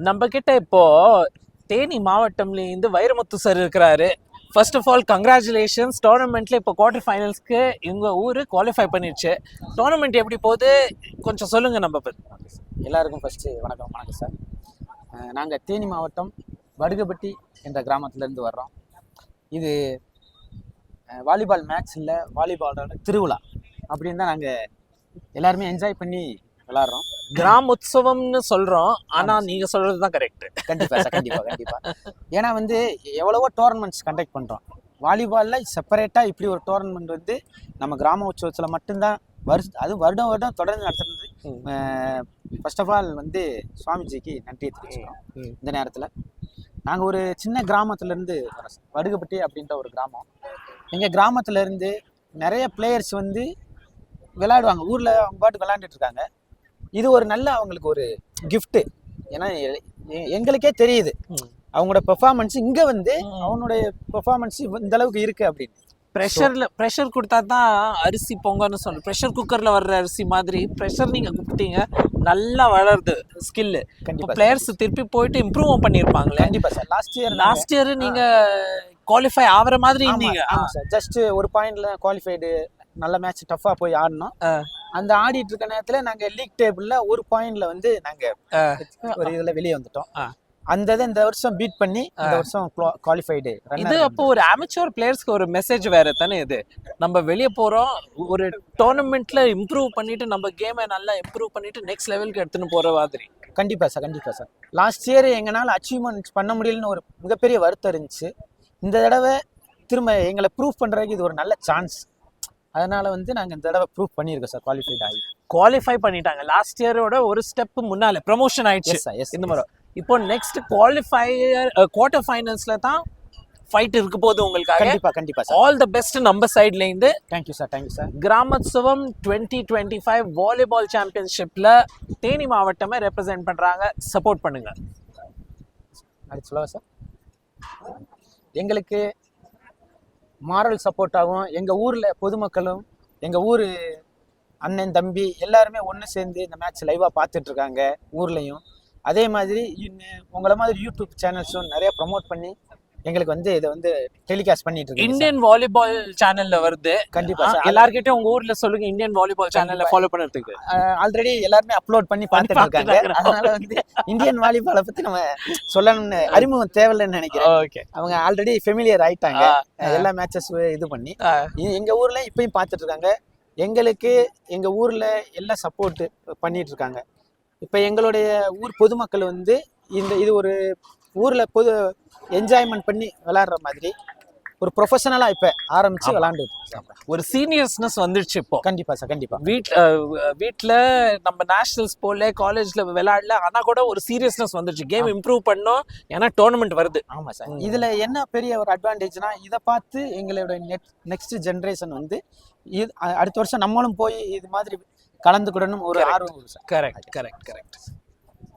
நம்ம கிட்ட இப்போ தேனி மாவட்டம்லேருந்து வைரமுத்து சார் இருக்கிறாரு. First of all congratulations. டோர்னமெண்ட்ல இப்போ குவார்டர் ஃபைனல்ஸ்க்கு எங்கள் ஊர் குவாலிஃபை பண்ணிடுச்சு. டோர்னமெண்ட் எப்படி போகுது கொஞ்சம் சொல்லுங்க. நம்ம எல்லாருக்கும் ஃபஸ்ட்டு வணக்கம் சார். நாங்கள் தேனி மாவட்டம் வடுகப்பட்டி என்ற கிராமத்துலேருந்து வர்றோம். இது வாலிபால் மேட்ச் இல்லை, வாலிபாலோட திருவிழா அப்படின்னு தான் நாங்கள் எல்லாருமே என்ஜாய் பண்ணி விளாட்றோம். கிராம உற்சவம்னு சொல்கிறோம், ஆனால் நீங்கள் சொல்கிறது தான் கரெக்டு. கண்டிப்பாக சார், கண்டிப்பாக. ஏன்னா எவ்வளவோ டோர்னமெண்ட்ஸ் கண்டக்ட் பண்ணுறோம். வாலிபாலில் செப்பரேட்டாக இப்படி ஒரு டோர்னமெண்ட் நம்ம கிராம உற்சவத்தில் மட்டும்தான் அது வருடம் தொடர்ந்து நடத்துறது. ஃபர்ஸ்ட் ஆஃப் ஆல் சுவாமிஜிக்கு நன்றியை தெரிவிச்சுக்கிறோம். இந்த நேரத்தில் நாங்கள் ஒரு சின்ன கிராமத்துலேருந்து வரோம். வடுகப்பட்டி அப்படின்ற ஒரு கிராமம். எங்கள் கிராமத்துலேருந்து நிறைய பிளேயர்ஸ் விளையாடுவாங்க. ஊரில் அவங்க பாட்டுக்கு விளையாண்டுட்டு இருக்காங்க. இது ஒரு நல்ல அவங்களுக்கு ஒரு கிஃப்ட்டு. ஏன்னா எங்களுக்கே தெரியுது அவங்களோட பெர்ஃபார்மன்ஸ் இங்கே அவனுடைய பெர்ஃபார்மன்ஸ் இந்த அளவுக்கு இருக்குது அப்படின்னு. ப்ரெஷர் கொடுத்தா தான் அரிசி பொங்கன்னு சொல்லு. ப்ரெஷர் குக்கரில் வர்ற அரிசி மாதிரி ப்ரெஷர் நீங்கள் கொடுத்தீங்க, நல்லா வளருது ஸ்கில்லு. கண்டிப்பாக பிளேயர்ஸ் திருப்பி போயிட்டு இம்ப்ரூவ் பண்ணியிருப்பாங்களே. கண்டிப்பாக சார். லாஸ்ட் இயர் நீங்கள் குவாலிஃபை ஆகிற மாதிரி இருந்தீங்க. ஆமாம் சார். ஜஸ்ட் ஒரு பாயிண்ட்ல குவாலிஃபைடு. நல்ல மேட்ச் டஃப்பாக போய் ஆடினோம். அந்த ஆடிட்டு இருக்க நேரத்தில் நாங்கள் லீக் டேபிளில் ஒரு பாயிண்ட்ல நாங்கள் ஒரு இதில் வெளியே வந்துட்டோம். அந்த இதை இந்த வருஷம் பீட் பண்ணி இந்த வருஷம் குவாலிஃபைடு. இது அப்போ ஒரு அமெச்சூர் பிளேயர்ஸ்க்கு ஒரு மெசேஜ் வேற தானே இது. நம்ம வெளியே போகிறோம், ஒரு டோர்னமெண்ட்ல இம்ப்ரூவ் பண்ணிட்டு நம்ம கேமை நல்லா இம்ப்ரூவ் பண்ணிட்டு நெக்ஸ்ட் லெவலுக்கு எடுத்துன்னு போகிற மாதிரி. கண்டிப்பாக சார். லாஸ்ட் இயர் எங்களால் அச்சீவ்மெண்ட் பண்ண முடியலன்னு ஒரு மிகப்பெரிய வருத்தம் இருந்துச்சு. இந்த தடவை திரும்ப எங்களை ப்ரூவ் பண்ணுறதுக்கு இது ஒரு நல்ல சான்ஸ். அதனால நாங்கள் இந்த தடவை ப்ரூவ் பண்ணியிருக்கோம் சார். குவாலிஃபை பண்ணிட்டாங்க. லாஸ்ட் இயரோட ஒரு ஸ்டெப் முன்னால ப்ரமோஷன் ஆயிடுச்சு இந்த முறை. இப்போ நெக்ஸ்ட் குவார்டர் ஃபைனல்ஸ்ல தான் ஃபைட் இருக்க போகுது உங்களுக்காக. கண்டிப்பா. ஆல் தி பெஸ்ட் நம்ம சைடுல இருந்து. Thank you sir. கிராமோத்சவம் 2025 வாலிபால் சாம்பியன்ஷிப்ல தேனி மாவட்டமே ரெப்ரசென்ட் பண்றாங்க. சப்போர்ட் பண்ணுங்க. அது சொல்லவா சார்? எங்களுக்கு மாரல் சப்போர்ட்டாகவும் எங்கள் ஊரில் பொதுமக்களும் எங்கள் ஊர் அண்ணன் தம்பி எல்லாருமே ஒன்று சேர்ந்து இந்த மேட்ச் லைவாக பார்த்துட்ருக்காங்க ஊர்லேயும். அதே மாதிரி உங்களை மாதிரி யூடியூப் சேனல்ஸும் நிறைய ப்ரமோட் பண்ணி எங்களுக்கு இதை டெலிகாஸ்ட் பண்ணிட்டு இருக்கு. இந்தியன் வாலிபால் சேனல்ல வருது. கண்டிப்பா எல்லார்கிட்டயும் உங்க ஊர்ல சொல்லுங்க இந்தியன் வாலிபால் சேனல்ல ஃபாலோ பண்ணுறதுக்கு. ஆல்ரெடி எல்லாருமே அப்லோட் பண்ணி பார்த்துட்டு இருக்காங்க. அதனால இந்தியன் வாலிபாலை பத்தி நம்ம சொல்லணும்னு அறிமுகம் தேவையில்லைன்னு நினைக்கிறேன். ஓகே. அவங்க ஆல்ரெடி ஃபெமிலியர் ஆயிட்டாங்க. எல்லா மேட்சஸ் இது பண்ணி எங்க ஊர்ல இப்பயும் பார்த்துட்டு இருக்காங்க. எங்களுக்கு எங்க ஊர்ல எல்லாம் சப்போர்ட் பண்ணிட்டு இருக்காங்க. இப்ப எங்களுடைய ஊர் பொதுமக்கள் இது ஒரு ஊர்ல பொது என்ஜாய்மெண்ட் பண்ணி விளையாடுற மாதிரி ஒரு ப்ரொஃபஷனலா இப்ப ஆரம்பிச்சு விளையாண்டு ஒரு சீனியர்ஸ்னஸ் வந்துடுச்சு இப்போ. கண்டிப்பா சார். கண்டிப்பா. வீட்டில் நம்ம நேஷனல்ஸ் போல காலேஜ்ல விளையாடல, ஆனா கூட ஒரு சீரியஸ்னஸ் வந்துடுச்சு. கேம் இம்ப்ரூவ் பண்ணோம், ஏன்னா டோர்னமெண்ட் வருது. ஆமா சார். இதுல என்ன பெரிய ஒரு அட்வான்டேஜ்னா இதை பார்த்து எங்களோட நெக்ஸ்ட் ஜென்ரேஷன் அடுத்த வருஷம் நம்மளும் போய் இது மாதிரி கலந்துக்கிடணும் ஒரு ஆர்வம். கரெக்ட்.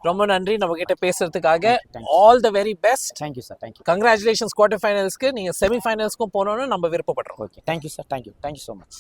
ரொம்ப நன்றி நம்ம கிட்ட பேசுறதுக்காக. All the very best. Thank you sir. Congratulations. Quarter ஃபைனல்ஸ்க்கு நீங்க செமி ஃபைனல்ஸ்க்கும் போகணும்னு நம்ம விருப்பப்படுறோம். Okay. Thank you sir. Thank you so much.